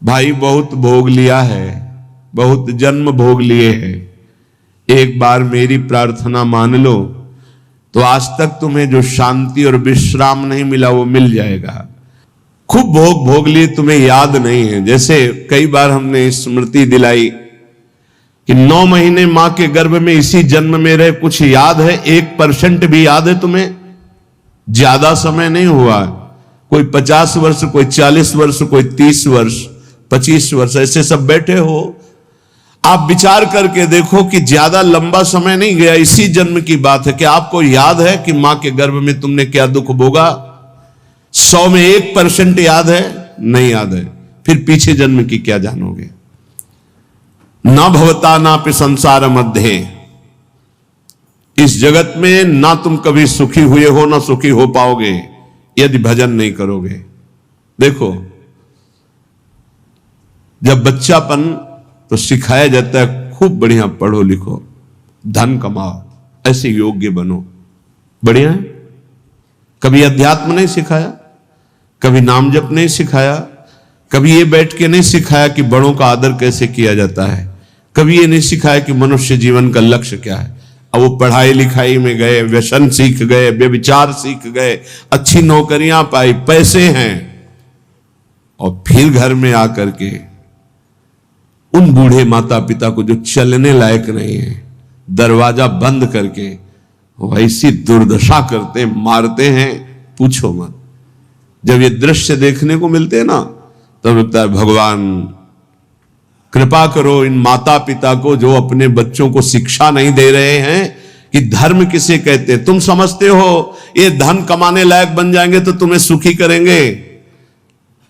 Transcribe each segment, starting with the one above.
भाई बहुत भोग लिया है, बहुत जन्म भोग लिए हैं, एक बार मेरी प्रार्थना मान लो तो आज तक तुम्हें जो शांति और विश्राम नहीं मिला वो मिल जाएगा। खूब भोग भोग लिए, तुम्हें याद नहीं है। जैसे कई बार हमने स्मृति दिलाई कि 9 महीने मां के गर्भ में इसी जन्म में रहे, कुछ याद है? 1% भी याद है तुम्हें? ज्यादा समय नहीं हुआ, कोई 50 वर्ष, कोई 40 वर्ष, कोई 30 वर्ष, 25 वर्ष, ऐसे सब बैठे हो। आप विचार करके देखो कि ज्यादा लंबा समय नहीं गया, इसी जन्म की बात है। कि आपको याद है कि मां के गर्भ में तुमने क्या दुख भोगा? 100 में 1% याद है? नहीं याद है। फिर पीछे जन्म की क्या जानोगे? ना भवता ना पे संसार मध्य, इस जगत में ना तुम कभी सुखी हुए हो ना सुखी हो पाओगे यदि भजन नहीं करोगे। देखो, जब बच्चापन तो सिखाया जाता है खूब बढ़िया पढ़ो लिखो, धन कमाओ, ऐसे योग्य बनो, बढ़िया है। कभी अध्यात्म नहीं सिखाया, कभी नाम जप नहीं सिखाया, कभी ये बैठ के नहीं सिखाया कि बड़ों का आदर कैसे किया जाता है, कभी ये नहीं सिखाया कि मनुष्य जीवन का लक्ष्य क्या है। अब वो पढ़ाई लिखाई में गए, व्यसन सीख गए, व्यभिचार सीख गए, अच्छी नौकरियां पाई, पैसे हैं, और फिर घर में आकर के उन बूढ़े माता पिता को जो चलने लायक नहीं है, दरवाजा बंद करके वैसी दुर्दशा करते, मारते हैं, पूछो मत। जब ये दृश्य देखने को मिलते हैं ना, तब लगता है भगवान कृपा करो इन माता पिता को जो अपने बच्चों को शिक्षा नहीं दे रहे हैं कि धर्म किसे कहते हैं। तुम समझते हो ये धन कमाने लायक बन जाएंगे तो तुम्हें सुखी करेंगे,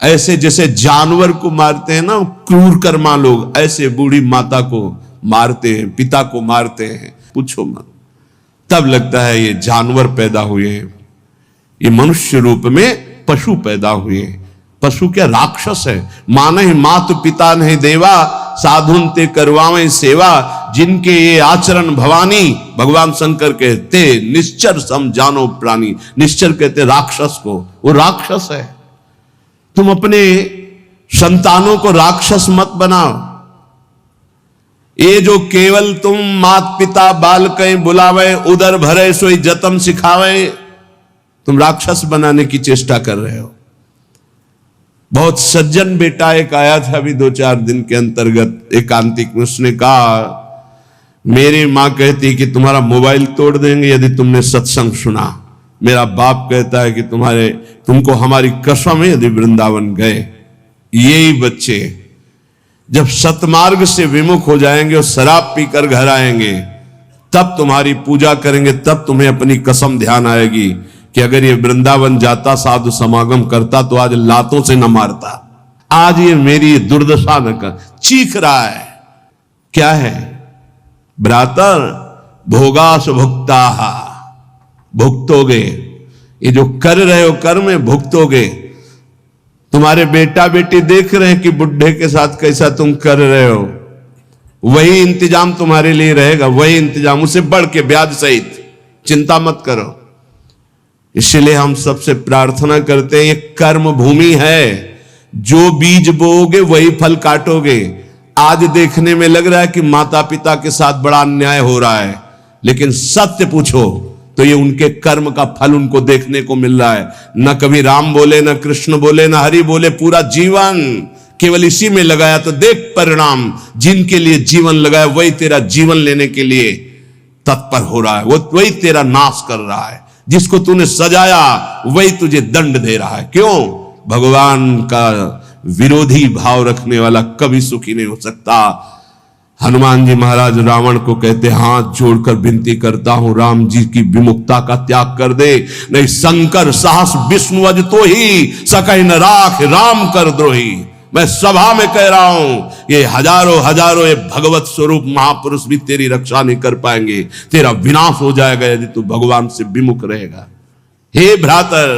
ऐसे जैसे जानवर को मारते हैं ना क्रूर कर्मा लोग, ऐसे बूढ़ी माता को मारते हैं, पिता को मारते हैं, पूछो मत। तब लगता है ये जानवर पैदा हुए हैं, ये मनुष्य रूप में पशु पैदा हुए हैं। पशु क्या, राक्षस है। माने मातु पिता नहीं देवा, साधुन ते करवावे सेवा, जिनके ये आचरण भवानी, भगवान शंकर कहते निश्चर सम जानो प्राणी। निश्चर कहते राक्षस को, वो राक्षस है। तुम अपने संतानों को राक्षस मत बनाओ। ये जो केवल तुम मात पिता बाल कहीं बुलावे, उदर भरे सोई जतन सिखावे, तुम राक्षस बनाने की चेष्टा कर रहे हो। बहुत सज्जन बेटा एक आया था अभी 2-4 दिन के अंतर्गत एकांतिक में, उसने कहा मेरी मां कहती कि तुम्हारा मोबाइल तोड़ देंगे यदि तुमने सत्संग सुना। मेरा बाप कहता है कि तुमको हमारी कसम है यदि वृंदावन गए। यही बच्चे जब सतमार्ग से विमुख हो जाएंगे और शराब पीकर घर आएंगे, तब तुम्हारी पूजा करेंगे, तब तुम्हें अपनी कसम ध्यान आएगी कि अगर ये वृंदावन जाता, साधु समागम करता, तो आज लातों से न मारता। आज ये मेरी दुर्दशा न कर। चीख रहा है, क्या है? भ्रातर भोगास भुक्ता, भुगतोगे। ये जो कर रहे हो कर्म में भुगतोगे। तुम्हारे बेटा बेटी देख रहे हैं कि बुढ़े के साथ कैसा तुम कर रहे हो, वही इंतजाम तुम्हारे लिए रहेगा, वही इंतजाम, उससे बढ़ के ब्याज सहित। चिंता मत करो। इसलिए हम सबसे प्रार्थना करते हैं, ये कर्म भूमि है, जो बीज बोओगे वही फल काटोगे। आज देखने में लग रहा है कि माता पिता के साथ बड़ा अन्याय हो रहा है, लेकिन सत्य पूछो तो ये उनके कर्म का फल उनको देखने को मिल रहा है। न कभी राम बोले, न कृष्ण बोले, न हरि बोले, पूरा जीवन केवल इसी में लगाया, तो देख परिणाम। जिनके लिए जीवन लगाया वही तेरा जीवन लेने के लिए तत्पर हो रहा है, वही तेरा नाश कर रहा है। जिसको तूने सजाया वही तुझे दंड दे रहा है। क्यों? भगवान का विरोधी भाव रखने वाला कभी सुखी नहीं हो सकता। हनुमान जी महाराज रावण को कहते, हाथ जोड़कर विनती करता हूं राम जी की विमुखता का त्याग कर दे, नहीं शंकर साहस विष्णु अज तो ही सकहि न राख राम कर द्रोही। मैं सभा में कह रहा हूं, ये हजारों ये भगवत स्वरूप महापुरुष भी तेरी रक्षा नहीं कर पाएंगे। तेरा विनाश हो जाएगा यदि तू भगवान से विमुख रहेगा। हे भ्रातर,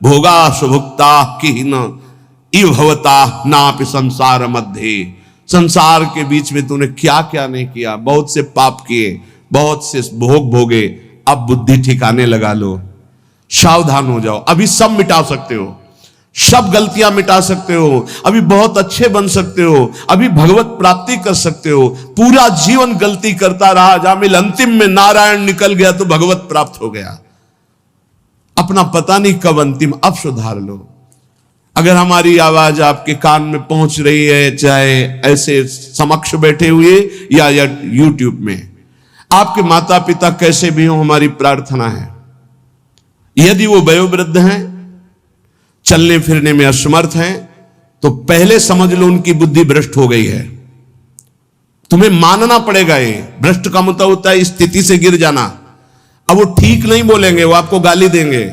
भोगा सुभुक्ता की न इव भवता नापि संसार मध्य। संसार के बीच में तूने क्या क्या नहीं किया। बहुत से पाप किए, बहुत से भोग भोगे। अब बुद्धि ठिकाने लगा लो, सावधान हो जाओ। अभी सब मिटा सकते हो। सब गलतियां मिटा सकते हो, अभी बहुत अच्छे बन सकते हो, अभी भगवत प्राप्ति कर सकते हो। पूरा जीवन गलती करता रहा, जामिल अंतिम में नारायण निकल गया तो भगवत प्राप्त हो गया। अपना पता नहीं कब अंतिम, अब सुधार लो। अगर हमारी आवाज आपके कान में पहुंच रही है, चाहे ऐसे समक्ष बैठे हुए या यूट्यूब में, आपके माता पिता कैसे भी हो, हमारी प्रार्थना है यदि वो वयोवृद्ध हैं, चलने फिरने में असमर्थ हैं, तो पहले समझ लो उनकी बुद्धि भ्रष्ट हो गई है। तुम्हें मानना पड़ेगा। ये भ्रष्ट का मतलब होता है स्थिति से गिर जाना। अब वो ठीक नहीं बोलेंगे, वो आपको गाली देंगे।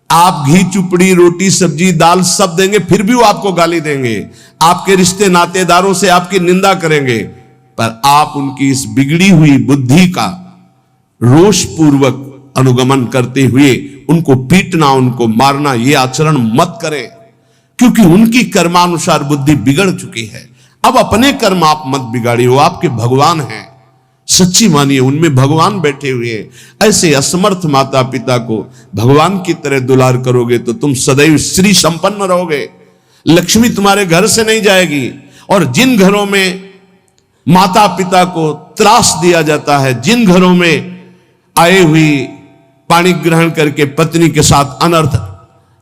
आप घी चुपड़ी रोटी सब्जी दाल सब देंगे, फिर भी वो आपको गाली देंगे। आपके रिश्ते नातेदारों से आपकी निंदा करेंगे, पर आप उनकी इस बिगड़ी हुई बुद्धि का रोष पूर्वक अनुगमन करते हुए उनको पीटना, उनको मारना, ये आचरण मत करें, क्योंकि उनकी कर्मानुसार बुद्धि बिगड़ चुकी है। अब अपने कर्म आप मत बिगाड़िए, वो आपके भगवान हैं। सच्ची मानिए, उनमें भगवान बैठे हुए हैं। ऐसे असमर्थ माता पिता को भगवान की तरह दुलार करोगे तो तुम सदैव श्री संपन्न रहोगे। लक्ष्मी तुम्हारे घर से नहीं जाएगी। और जिन घरों में माता पिता को त्रास दिया जाता है, जिन घरों में आए हुई पानी ग्रहण करके पत्नी के साथ अनर्थ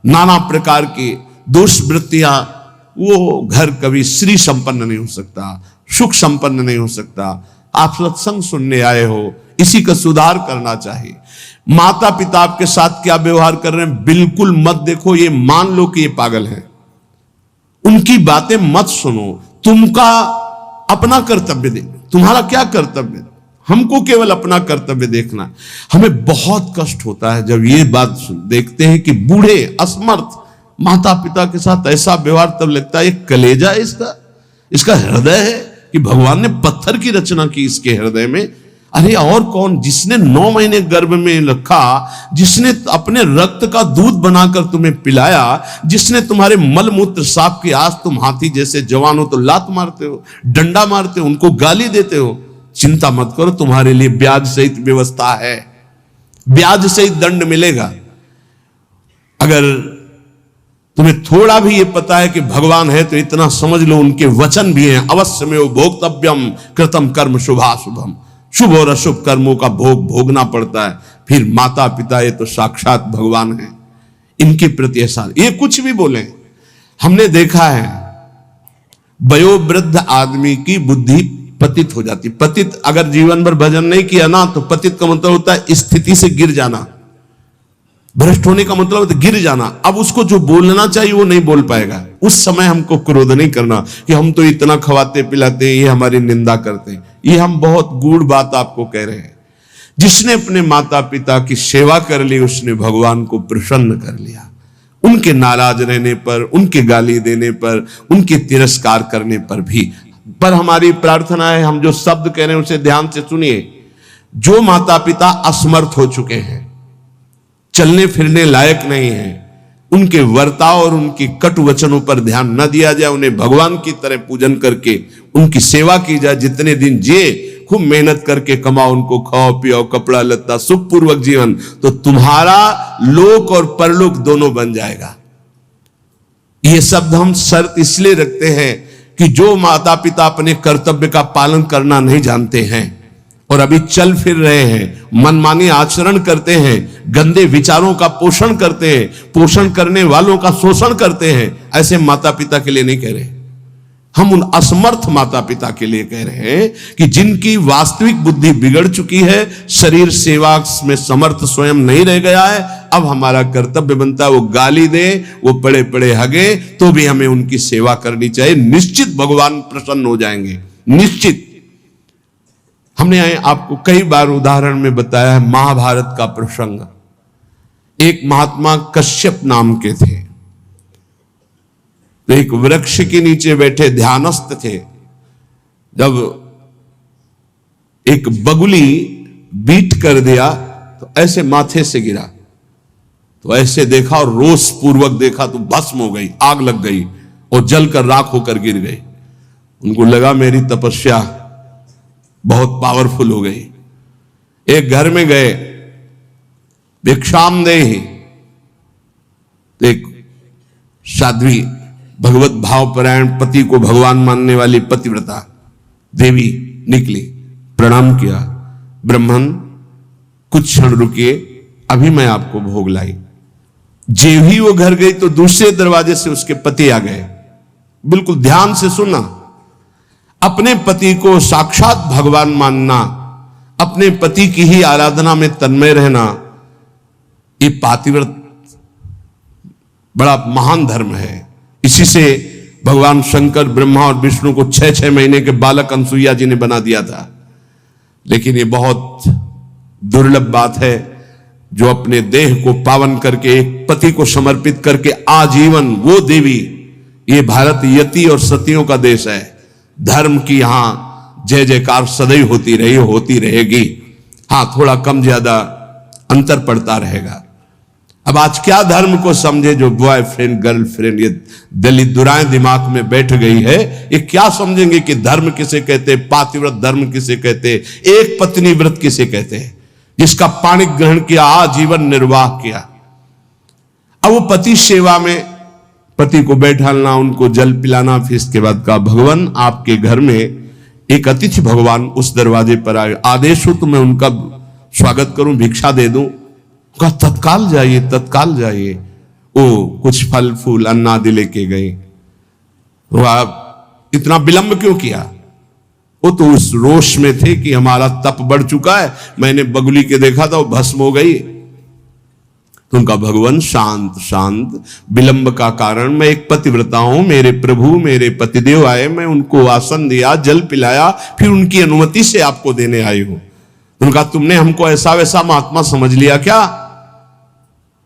नाना प्रकार की दुष्वृत्तियां, वो घर कभी श्री संपन्न नहीं हो सकता, सुख संपन्न नहीं हो सकता। आप सत्संग सुनने आए हो, इसी का सुधार करना चाहिए। माता पिता आपके साथ क्या व्यवहार कर रहे हैं बिल्कुल मत देखो, ये मान लो कि ये पागल है, उनकी बातें मत सुनो। तुमका अपना कर्तव्य दे, तुम्हारा क्या कर्तव्य, हमको केवल अपना कर्तव्य देखना। हमें बहुत कष्ट होता है जब ये बात देखते हैं कि बूढ़े असमर्थ माता पिता के साथ ऐसा व्यवहार, तब लगता है ये कलेजा है इसका हृदय है कि भगवान ने पत्थर की रचना की इसके हृदय में। अरे और कौन, जिसने 9 महीने गर्भ में रखा, जिसने अपने रक्त का दूध बनाकर तुम्हें पिलाया, जिसने तुम्हारे मल मूत्र साफ किया, आज तुम हाथी जैसे जवान हो तो लात मारते हो, डंडा मारते हो, उनको गाली देते हो। चिंता मत करो, तुम्हारे लिए ब्याज सहित व्यवस्था है, ब्याज सहित दंड मिलेगा। अगर तुम्हें थोड़ा भी ये पता है कि भगवान है तो इतना समझ लो उनके वचन भी हैं, अवश्य में वो भोक्तव्यम कृतम कर्म शुभाशुभम, शुभ और अशुभ कर्मों का भोग भोगना पड़ता है। फिर माता पिता ये तो साक्षात भगवान है, इनके प्रति ऐसा ये कुछ भी बोले। हमने देखा है वयोवृद्ध आदमी की बुद्धि पतित हो जाती। पतित अगर जीवन भर भजन नहीं किया ना, तो पतित का मतलब होता है स्थिति से गिर जाना, भ्रष्ट होने का मतलब होता है गिर जाना। अब उसको जो बोलना चाहिए वो नहीं बोल पाएगा। उस समय हमको क्रोध नहीं करना कि हम तो इतना खवाते पिलाते हैं, ये हमारी निंदा करते हैं। ये हम बहुत गूढ़ बात आपको कह रहे हैं। जिसने अपने माता पिता की सेवा कर ली, उसने भगवान को प्रसन्न कर लिया। उनके नाराज रहने पर, उनके गाली देने पर, उनके तिरस्कार करने पर भी। पर हमारी प्रार्थना है, हम जो शब्द कह रहे हैं उसे ध्यान से सुनिए। जो माता पिता असमर्थ हो चुके हैं, चलने फिरने लायक नहीं है, उनके वर्ताव और उनकी कटु वचनों पर ध्यान न दिया जाए, उन्हें भगवान की तरह पूजन करके उनकी सेवा की जाए। जितने दिन जिए खूब मेहनत करके कमाओ, उनको खाओ पियो, कपड़ा लत्ता, सुखपूर्वक जीवन, तो तुम्हारा लोक और परलोक दोनों बन जाएगा। ये शब्द हम शर्त इसलिए रखते हैं कि जो माता पिता अपने कर्तव्य का पालन करना नहीं जानते हैं और अभी चल फिर रहे हैं, मनमानी आचरण करते हैं, गंदे विचारों का पोषण करते हैं, पोषण करने वालों का शोषण करते हैं, ऐसे माता पिता के लिए नहीं कह रहे। हम उन असमर्थ माता पिता के लिए कह रहे हैं कि जिनकी वास्तविक बुद्धि बिगड़ चुकी है, शरीर सेवा में समर्थ स्वयं नहीं रह गया है। अब हमारा कर्तव्य बनता है वो गाली दे, वो पड़े पड़े हगे, तो भी हमें उनकी सेवा करनी चाहिए। निश्चित भगवान प्रसन्न हो जाएंगे, निश्चित। हमने आपको कई बार उदाहरण में बताया है महाभारत का प्रसंग। एक महात्मा कश्यप नाम के थे, तो एक वृक्ष के नीचे बैठे ध्यानस्थ थे। जब एक बगुली बीट कर दिया तो ऐसे माथे से गिरा, तो ऐसे देखा और रोष पूर्वक देखा तो भस्म हो गई, आग लग गई और जलकर राख होकर गिर गई। उनको लगा मेरी तपस्या बहुत पावरफुल हो गई। एक घर में गए, भिक्षाम देहि, तो एक साध्वी, भगवत भावपरायण, पति को भगवान मानने वाली पतिव्रता देवी निकली, प्रणाम किया। ब्राह्मण कुछ क्षण रुकिए, अभी मैं आपको भोग लाई। जेव ही वो घर गई तो दूसरे दरवाजे से उसके पति आ गए। बिल्कुल ध्यान से सुनना, अपने पति को साक्षात भगवान मानना, अपने पति की ही आराधना में तन्मय रहना, ये पातिव्रत बड़ा महान धर्म है। इसी से भगवान शंकर, ब्रह्मा और विष्णु को 6-6 महीने के बालक अनसुईया जी ने बना दिया था। लेकिन ये बहुत दुर्लभ बात है जो अपने देह को पावन करके, एक पति को समर्पित करके आजीवन वो देवी, ये भारत यति और सतियों का देश है। धर्म की यहां जय जयकार सदैव होती रही, होती रहेगी। हां, थोड़ा कम ज्यादा अंतर पड़ता रहेगा। अब आज क्या धर्म को समझे जो बॉयफ्रेंड गर्लफ्रेंड ये दलित दुराएं दिमाग में बैठ गई है, ये क्या समझेंगे कि धर्म किसे कहते, पातिव्रत धर्म किसे कहते, एक पत्नी व्रत किसे कहते हैं, जिसका पाणी ग्रहण किया, आजीवन निर्वाह किया। अब वो पति सेवा में पति को बैठालना, उनको जल पिलाना, फिर इसके बाद कहा भगवान आपके घर में एक अतिथि भगवान उस दरवाजे पर आए, आदेश हो तो मैं उनका स्वागत करूं, भिक्षा दे दूं। कहा तत्काल जाइए, तत्काल जाइए। ओ कुछ फल फूल अन्न आदि लेके गए। वो आप इतना विलंब क्यों किया? वो तो उस रोष में थे कि हमारा तप बढ़ चुका है, मैंने बगुली के देखा था वो भस्म हो गई। तो उनका भगवान शांत शांत, विलंब का कारण, मैं एक पतिव्रता हूं, मेरे प्रभु मेरे पतिदेव आए, मैं उनको आसन दिया, जल पिलाया, फिर उनकी अनुमति से आपको देने आई हूं। उनका तुमने हमको ऐसा वैसा महात्मा समझ लिया क्या?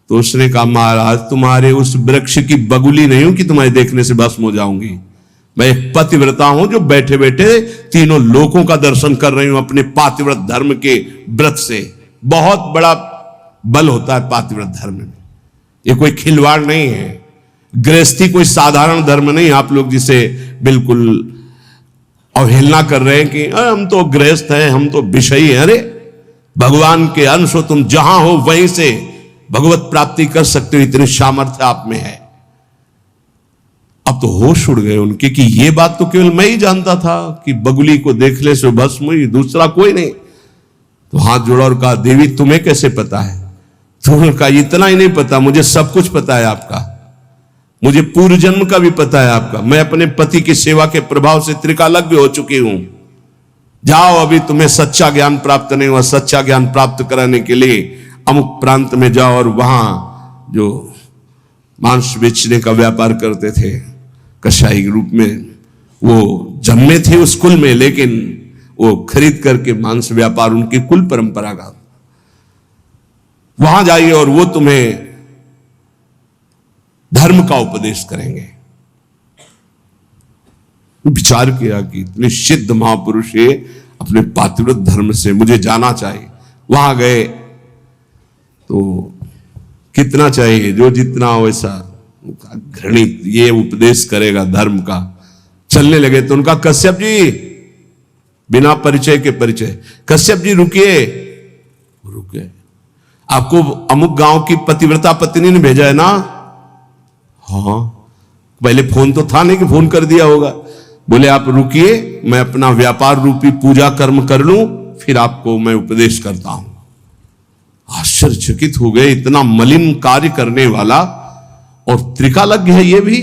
तो उसने कहा महाराज तुम्हारे उस वृक्ष की बगुली नहीं हूं कि तुम्हारे देखने से भस्म हो जाऊंगी। मैं एक पतिव्रता हूं जो बैठे बैठे तीनों लोकों का दर्शन कर रही हूं अपने पातिव्रत धर्म के व्रत से। बहुत बड़ा बल होता है पातिव्रत धर्म में, ये कोई खिलवाड़ नहीं है। गृहस्थी कोई साधारण धर्म नहीं, आप लोग जिसे बिल्कुल अवहेलना कर रहे हैं कि हम तो गृहस्थ हैं, हम तो विषयी हैं। अरे भगवान के अंश हो, तुम जहां हो वहीं से भगवत प्राप्ति कर सकते हो, इतनी सामर्थ्य आप में है। अब तो होश उड़ गए उनके कि ये बात तो केवल मैं ही जानता था कि बगुली को देखने से भस्म हुई, दूसरा कोई नहीं। तो हाथ जोड़ा और कहा देवी तुम्हें कैसे पता है? तो उन्होंने कहा इतना ही नहीं पता, मुझे सब कुछ पता है आपका, मुझे पूर्व जन्म का भी पता है आपका। मैं अपने पति की सेवा के प्रभाव से त्रिकालज्ञ हो चुकी हूं। जाओ, अभी तुम्हें सच्चा ज्ञान प्राप्त नहीं हुआ, सच्चा ज्ञान प्राप्त कराने के लिए अमुक प्रांत में जाओ और वहां जो मांस बेचने का व्यापार करते थे कसाई के रूप में, वो जन्मे थे उस कुल में, लेकिन वो खरीद करके मांस व्यापार उनकी कुल परंपरा का, वहां जाइए और वो तुम्हें धर्म का उपदेश करेंगे। विचार किया कि इतने सिद्ध महापुरुष ये अपने पातिव्रत धर्म से, मुझे जाना चाहिए। वहां गए तो कितना चाहिए, जो जितना वैसा घृणित ये उपदेश करेगा धर्म का। चलने लगे तो उनका कश्यप जी, बिना परिचय के परिचय, कश्यप जी रुकिए। रुके, आपको अमुक गांव की पतिव्रता पत्नी ने भेजा है ना? हाँ, पहले फोन तो था नहीं कि फोन कर दिया होगा। बोले आप रुकिए, मैं अपना व्यापार रूपी पूजा कर्म कर लूं, फिर आपको मैं उपदेश करता हूं। आश्चर्यचकित हो गए, इतना मलिन कार्य करने वाला और त्रिकालज्ञ है ये भी,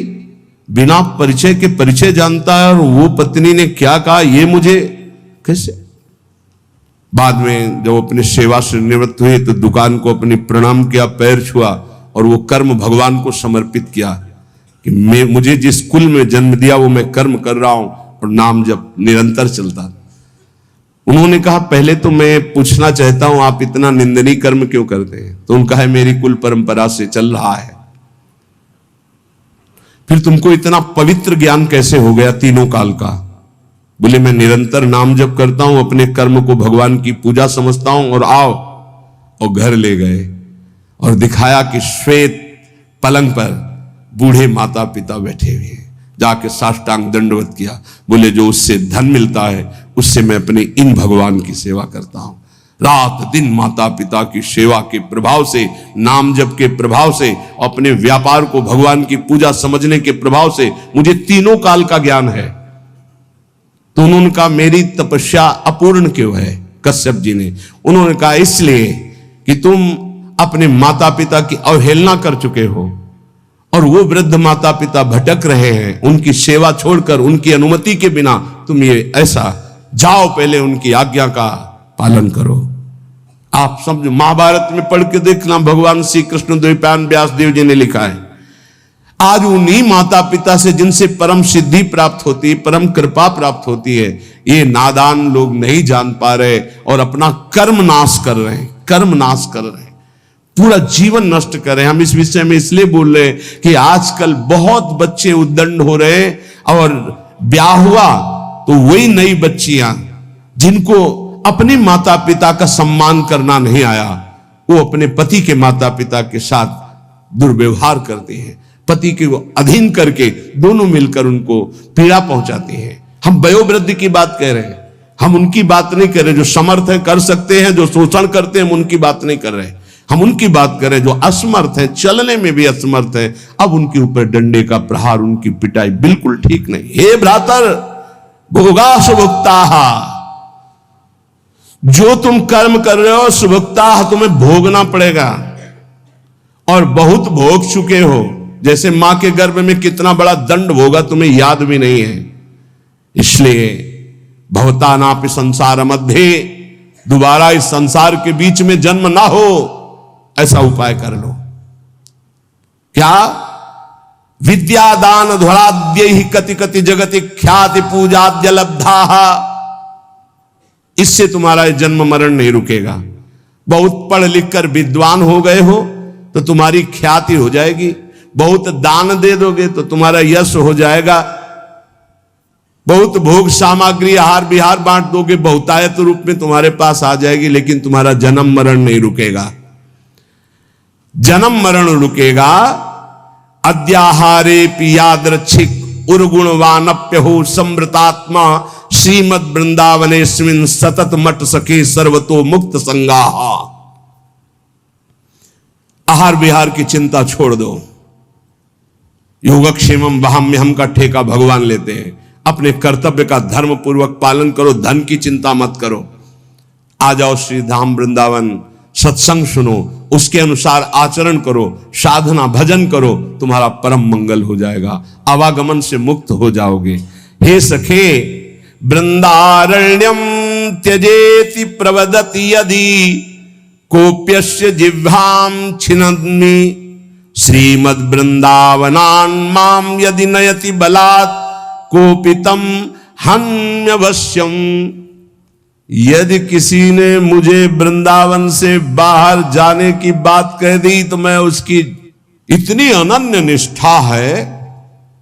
बिना परिचय के परिचय जानता है। और वो पत्नी ने क्या कहा ये मुझे कैसे? बाद में जब अपने सेवा से निवृत्त हुए तो दुकान को अपनी प्रणाम किया, पैर छुआ और वो कर्म भगवान को समर्पित किया कि मुझे जिस कुल में जन्म दिया वो मैं कर्म कर रहा हूं और नाम जब निरंतर चलता। उन्होंने कहा पहले तो मैं पूछना चाहता हूं आप इतना निंदनीय कर्म क्यों करते हैं? तो उनका है मेरी कुल परंपरा से चल रहा है। फिर तुमको इतना पवित्र ज्ञान कैसे हो गया तीनों काल का? बोले मैं निरंतर नाम जप करता हूं, अपने कर्म को भगवान की पूजा समझता हूं। और आओ, और घर ले गए और दिखाया कि श्वेत पलंग पर बूढ़े माता पिता बैठे हुए हैं। जाके साष्टांग दंडवत किया। बोले जो उससे धन मिलता है उससे मैं अपने इन भगवान की सेवा करता हूं। रात दिन माता पिता की सेवा के प्रभाव से, नाम जप के प्रभाव से, अपने व्यापार को भगवान की पूजा समझने के प्रभाव से मुझे तीनों काल का ज्ञान है। तो उन्होंने कहा मेरी तपस्या अपूर्ण क्यों है? कश्यप जी ने उन्होंने कहा इसलिए कि तुम अपने माता पिता की अवहेलना कर चुके हो और वो वृद्ध माता पिता भटक रहे हैं, उनकी सेवा छोड़कर उनकी अनुमति के बिना तुम ये ऐसा, जाओ पहले उनकी आज्ञा का पालन करो। आप समझो, महाभारत में पढ़ के देखना, भगवान श्री कृष्ण द्वैपायन व्यास देव जी ने लिखा है। आज उन्हीं माता पिता से जिनसे परम सिद्धि प्राप्त होती है, परम कृपा प्राप्त होती है, ये नादान लोग नहीं जान पा रहे और अपना कर्म नाश कर रहे हैं, कर्म नाश कर रहे हैं, पूरा जीवन नष्ट कर रहे हैं। हम इस विषय में इसलिए बोल रहे हैं कि आजकल बहुत बच्चे उद्दंड हो रहे हैं और ब्याह हुआ तो वही नई बच्चियां जिनको अपने माता पिता का सम्मान करना नहीं आया, वो अपने पति के माता पिता के साथ दुर्व्यवहार करते हैं, पति के अधीन करके दोनों मिलकर उनको पीड़ा पहुंचाते हैं। हम वयोवृद्ध की बात कह रहे हैं, हम उनकी बात नहीं कर रहे जो समर्थ है, कर सकते हैं, जो शोषण करते हैं हम उनकी बात नहीं कर रहे, हम उनकी बात करें जो असमर्थ हैं, चलने में भी असमर्थ हैं। अब उनके ऊपर डंडे का प्रहार, उनकी पिटाई बिल्कुल ठीक नहीं। हे भ्रातर भोगा सुभुक्ता, जो तुम कर्म कर रहे हो सुभुक्ता तुम्हें भोगना पड़ेगा और बहुत भोग चुके हो। जैसे मां के गर्भ में कितना बड़ा दंड भोगा तुम्हें याद भी नहीं है। इसलिए भवतानापि संसार मध्य, दोबारा इस संसार के बीच में जन्म ना हो, ऐसा उपाय कर लो। क्या? विद्यादान ध्वराद्य ही कति कति जगति ख्याति पूजाद्य लब्धा, इससे तुम्हारा जन्म मरण नहीं रुकेगा। बहुत पढ़ लिख कर विद्वान हो गए हो तो तुम्हारी ख्याति हो जाएगी, बहुत दान दे दोगे तो तुम्हारा यश हो जाएगा, बहुत भोग सामग्री आहार विहार बांट दोगे, बहुतायत रूप में तुम्हारे पास आ जाएगी, लेकिन तुम्हारा जन्म मरण नहीं रुकेगा। जन्म मरण रुकेगा अद्याहारे पियादृच्छिक उर्गुणवानप्यहो समृतात्मा श्रीमद वृंदावनेस्मिन् सतत मट सखे सर्वतो मुक्त संगाहा। आहार विहार की चिंता छोड़ दो, योगक्षेमम वहाम्यहम का ठेका भगवान लेते हैं। अपने कर्तव्य का धर्म पूर्वक पालन करो, धन की चिंता मत करो। आ जाओ श्री धाम वृंदावन, सत्संग सुनो, उसके अनुसार आचरण करो, साधना भजन करो, तुम्हारा परम मंगल हो जाएगा, आवागमन से मुक्त हो जाओगे। हे सखे वृंदारण्यम त्यजेति प्रवदति यदि कोप्यस्य जिह्वाम छिन्नन्ति श्रीमद् वृंदावनान् माम यदि नयति बलात् कोपितम हन्यवश्यम। यदि किसी ने मुझे वृंदावन से बाहर जाने की बात कह दी तो मैं उसकी इतनी अनन्य निष्ठा है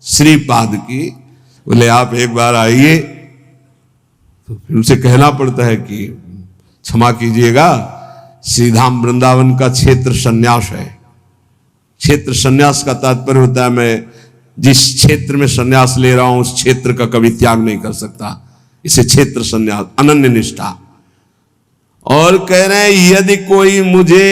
श्रीपाद की, बोले आप एक बार आइए, तो फिर उसे कहना पड़ता है कि क्षमा कीजिएगा, श्रीधाम वृंदावन का क्षेत्र संन्यास है। क्षेत्र संन्यास का तात्पर्य होता है मैं जिस क्षेत्र में संन्यास ले रहा हूं उस क्षेत्र का कभी त्याग नहीं कर सकता, इसे क्षेत्र संन्यास, अनन्य निष्ठा। और कह रहे हैं यदि कोई मुझे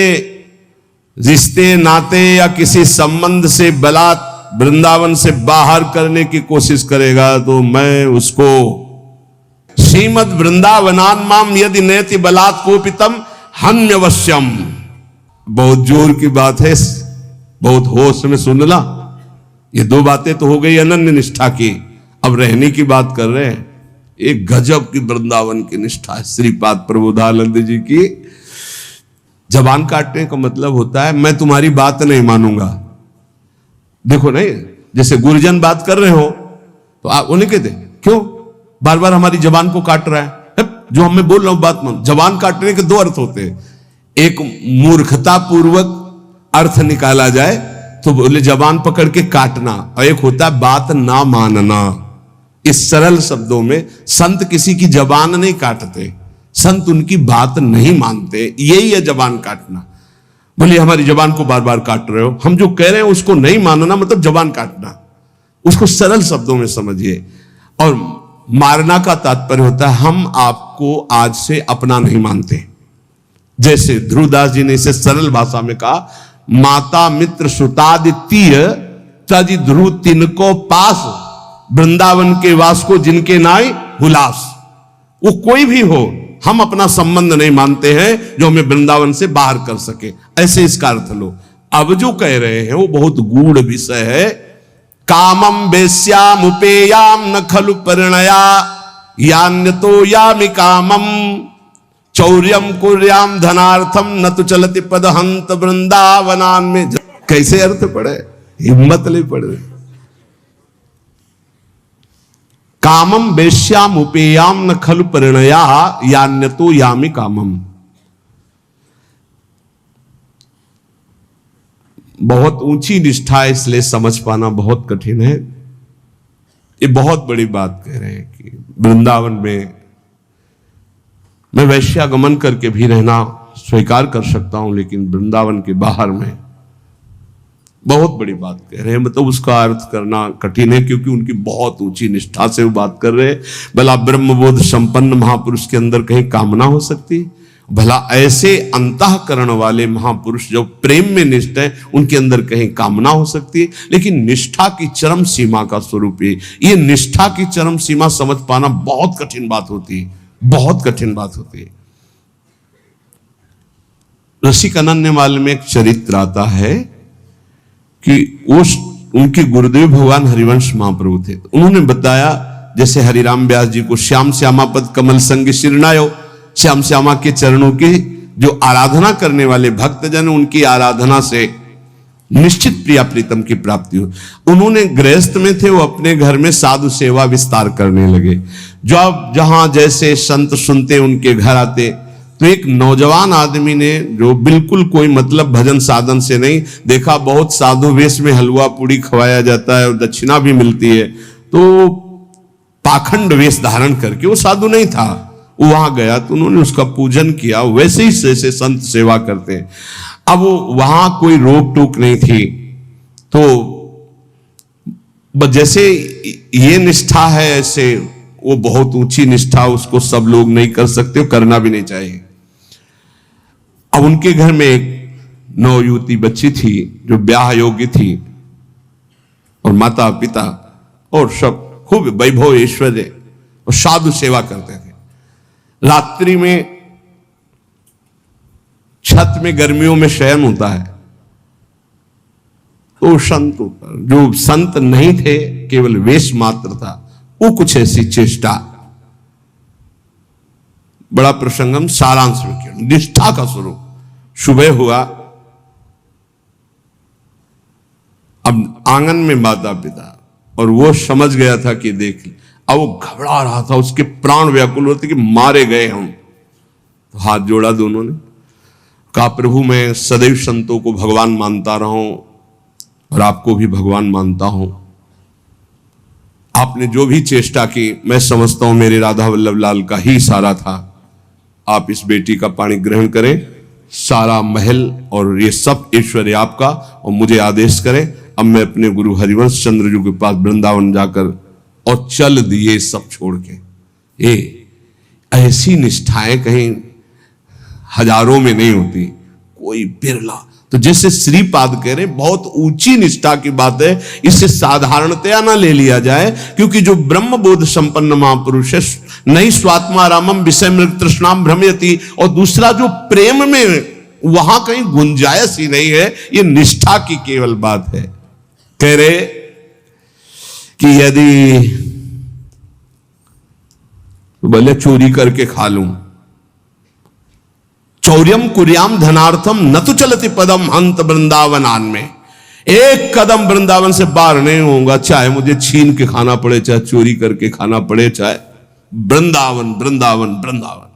रिश्ते नाते या किसी संबंध से बलात् वृंदावन से बाहर करने की कोशिश करेगा तो मैं उसको श्रीमद् वृंदावनान् माम यदि नयति बलात् कोपितम हन्यवश्यम। बहुत जोर की बात है, बहुत होश में सुनना। ये दो बातें तो हो गई अनन्य निष्ठा की, अब रहने की बात कर रहे हैं। एक गजब की वृंदावन की निष्ठा है श्रीपाद प्रबोधानंद जी की। जबान काटने का मतलब होता है मैं तुम्हारी बात नहीं मानूंगा। देखो नहीं, जैसे गुरुजन बात कर रहे हो तो आप उन्हें कहते क्यों बार बार हमारी जबान को काट रहा है, जो मैं बोल रहा हूं बात मान। जबान काटने के दो अर्थ होते हैं, एक मूर्खता पूर्वक अर्थ निकाला जाए तो बोले जबान पकड़ के काटना, और एक होता है बात ना मानना। इस सरल शब्दों में संत किसी की जबान नहीं काटते, संत उनकी बात नहीं मानते, यही है जबान काटना। बोले हमारी जबान को बार बार काट रहे हो, हम जो कह रहे हैं उसको नहीं मानना मतलब जबान काटना। उसको सरल शब्दों में समझिए। और मारना का तात्पर्य होता है हम आपको आज से अपना नहीं मानते, जैसे ध्रुवदास जी ने इसे सरल भाषा में कहा, माता मित्र सुतादित्य तज ध्रुव तिनको पास, वृंदावन के वास को जिनके नाय हुलास। वो कोई भी हो, हम अपना संबंध नहीं मानते हैं जो हमें वृंदावन से बाहर कर सके, ऐसे इसका अर्थ लो। अब जो कह रहे हैं वो बहुत गूढ़ विषय है। कामम वेश्याम उपेयाम न खलु परिणया यान्यतो यामि कामम चौर्यम कुर्याम धनार्थम न तो चलति पदहंत वृंदावनान में। कैसे अर्थ पड़े, हिम्मत नहीं पड़े। कामम वेश्याम उपेयाम न खलु परिणया यान्यतो यामि कामम। बहुत ऊंची निष्ठा है, इसलिए समझ पाना बहुत कठिन है। ये बहुत बड़ी बात कह रहे हैं कि वृंदावन में मैं वैश्यागमन करके भी रहना स्वीकार कर सकता हूं, लेकिन वृंदावन के बाहर में बहुत बड़ी बात कह रहे हैं। मतलब उसका अर्थ करना कठिन है, क्योंकि उनकी बहुत ऊंची निष्ठा से वो बात कर रहे हैं। भला ब्रह्मबोध संपन्न महापुरुष के अंदर कहीं कामना हो सकती? भला ऐसे अंतःकरण वाले महापुरुष जो प्रेम में निष्ठ है, उनके अंदर कहीं कामना हो सकती है? लेकिन निष्ठा की चरम सीमा का स्वरूप है। ये निष्ठा की चरम सीमा समझ पाना बहुत कठिन बात होती है, बहुत कठिन बात होती है। रसिक अनन्यमाल में एक चरित्र आता है कि उनके गुरुदेव भगवान हरिवंश महाप्रभु थे। उन्होंने बताया, जैसे हरिराम व्यास जी को श्याम श्यामा पद कमल संग शिरनायो, श्याम श्यामा के चरणों की जो आराधना करने वाले भक्तजन, उनकी आराधना से निश्चित प्रिया प्रीतम की प्राप्ति हो। उन्होंने गृहस्थ में थे, वो अपने घर में साधु सेवा विस्तार करने लगे। जब जहां जैसे संत सुनते उनके घर आते, तो एक नौजवान आदमी ने, जो बिल्कुल कोई मतलब भजन साधन से नहीं, देखा बहुत साधु वेश में हलवा पूड़ी खवाया जाता है और दक्षिणा भी मिलती है, तो पाखंड वेश धारण करके, वो साधु नहीं था, वो वहां गया तो उन्होंने उसका पूजन किया, वैसे ही जैसे संत सेवा करते हैं। अब वो वहां कोई रोक टोक नहीं थी, तो जैसे ये निष्ठा है, ऐसे वो बहुत ऊंची निष्ठा, उसको सब लोग नहीं कर सकते, करना भी नहीं चाहिए। अब उनके घर में एक नवयुवती बच्ची थी जो ब्याह योग्य थी, और माता पिता और सब खूब वैभव ऐश्वर्य और साधु सेवा करते थे। रात्रि में छत में गर्मियों में शयन होता है, तो संत जो संत नहीं थे, केवल वेश मात्र था, वो कुछ ऐसी चेष्टा। बड़ा प्रसंगम सारांश में किया, निष्ठा का स्वरूप। सुबह हुआ, अब आंगन में माता पिता, और वो समझ गया था कि देख, अब वो घबरा रहा था, उसके प्राण व्याकुल होते कि मारे गए हम। तो हाथ जोड़ा दोनों ने, कहा प्रभु मैं सदैव संतों को भगवान मानता रहा हूं और आपको भी भगवान मानता हूं। आपने जो भी चेष्टा की, मैं समझता हूं मेरे राधा वल्लभ लाल का ही इशारा था। आप इस बेटी का पानी ग्रहण करें, सारा महल और ये सब ऐश्वर्य आपका, और मुझे आदेश करें, अब मैं अपने गुरु हरिवंश चंद्र जी के पास वृंदावन जाकर, और चल दिए सब छोड़ के। ये ऐसी निष्ठाएं कहीं हजारों में नहीं होती, कोई बिरला। तो जैसे श्रीपाद कह रहे, बहुत ऊंची निष्ठा की बात है, इससे साधारणतया ना ले लिया जाए, क्योंकि जो ब्रह्म बोध संपन्न महापुरुष है, नहीं स्वात्मा रामम विषय मृग तृष्णाम भ्रमयति, और दूसरा जो प्रेम में, वहां कहीं गुंजाइश ही नहीं है, ये निष्ठा की केवल बात है। कह रहे कि यदि भले चोरी करके खा लूं, चौर्यम कुर्याम धनार्थम न तो चलति पदम हंत वृंदावनान में, एक कदम वृंदावन से बाहर नहीं होऊंगा, चाहे मुझे छीन के खाना पड़े, चाहे चोरी करके खाना पड़े, चाहे वृंदावन वृंदावन वृंदावन।